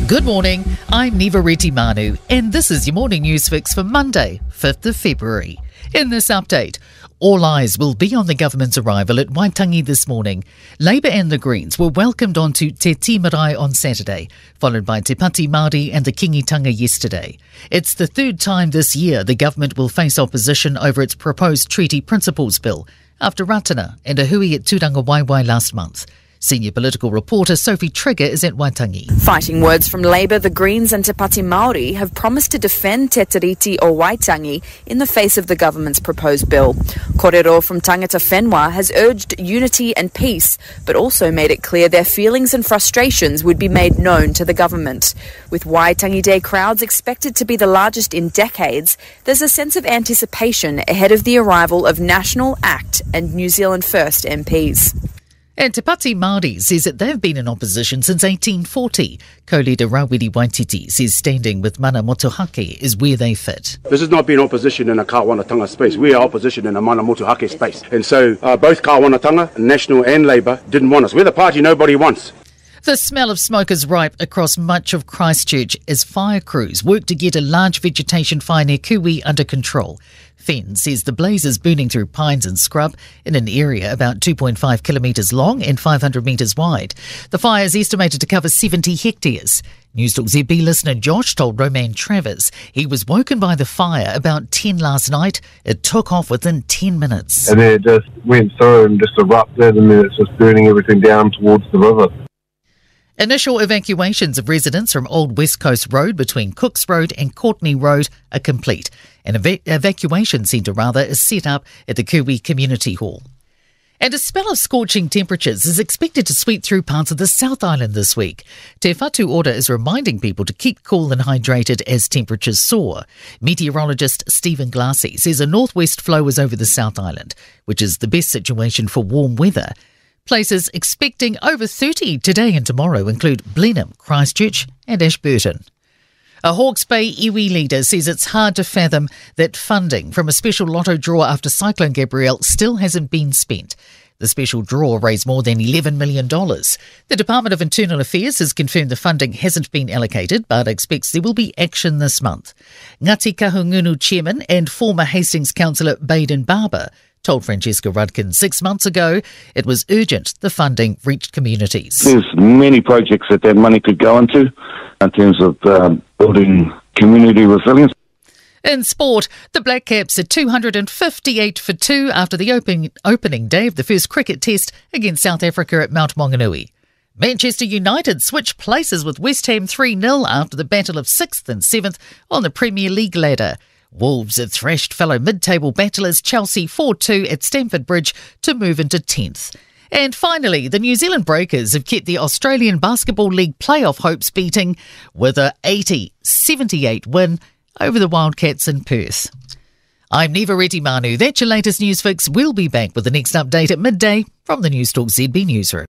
Good morning, I'm Niva Manu, and this is your morning news fix for Monday, 5th of February. In this update, all eyes will be on the government's arrival at Waitangi this morning. Labour and the Greens were welcomed onto Te Timarai on Saturday, followed by Te Pati Māori and the Kingitanga yesterday. It's the third time this year the government will face opposition over its proposed Treaty Principles Bill, after Ratana and a hui at Tūranga Waiwai last month. Senior political reporter Sophie Trigger is at Waitangi. Fighting words from Labour, the Greens and Te Pati Māori have promised to defend Te Tiriti o Waitangi in the face of the government's proposed bill. Korero from Tangata Whenua has urged unity and peace, but also made it clear their feelings and frustrations would be made known to the government. With Waitangi Day crowds expected to be the largest in decades, there's a sense of anticipation ahead of the arrival of National, ACT and New Zealand First MPs. And Te Pati Māori says that they've been in opposition since 1840. Co-leader Rawiri Waititi says standing with Mana Motuhake is where they fit. This has not been opposition in a Kāwanatanga space. We are opposition in a Mana Motuhake space. And so both Kāwanatanga, National and Labour didn't want us. We're the party nobody wants. The smell of smoke is ripe across much of Christchurch as fire crews work to get a large vegetation fire near Kui under control. Fenn says the blaze is burning through pines and scrub in an area about 2.5 kilometres long and 500 metres wide. The fire is estimated to cover 70 hectares. Newstalk ZB listener Josh told Roman Travers he was woken by the fire about 10 last night. It took off within 10 minutes. And then it just went through and just erupted, and then it's just burning everything down towards the river. Initial evacuations of residents from Old West Coast Road between Cooks Road and Courtney Road are complete. An evacuation centre is set up at the Kui Community Hall. And a spell of scorching temperatures is expected to sweep through parts of the South Island this week. Te Whatu Ora is reminding people to keep cool and hydrated as temperatures soar. Meteorologist Stephen Glassy says a northwest flow is over the South Island, which is the best situation for warm weather. Places expecting over 30 today and tomorrow include Blenheim, Christchurch and Ashburton. A Hawke's Bay iwi leader says it's hard to fathom that funding from a special lotto draw after Cyclone Gabrielle still hasn't been spent. The special draw raised more than $11 million. The Department of Internal Affairs has confirmed the funding hasn't been allocated, but expects there will be action this month. Ngati Kahungunu chairman and former Hastings councillor Baden Barber told Francesca Rudkin 6 months ago it was urgent the funding reached communities. There's many projects that money could go into in terms of building community resilience. In sport, the Black Caps are 258 for 2 after the opening day of the first cricket test against South Africa at Mount Maunganui. Manchester United switched places with West Ham 3-0 after the battle of 6th and 7th on the Premier League ladder. Wolves have thrashed fellow mid-table battlers Chelsea 4-2 at Stamford Bridge to move into 10th. And finally, the New Zealand Breakers have kept the Australian Basketball League playoff hopes beating with a 80-78 win over the Wildcats in Perth. I'm Niva Manu. That's your latest news fix. We'll be back with the next update at midday from the Newstalk ZB newsroom.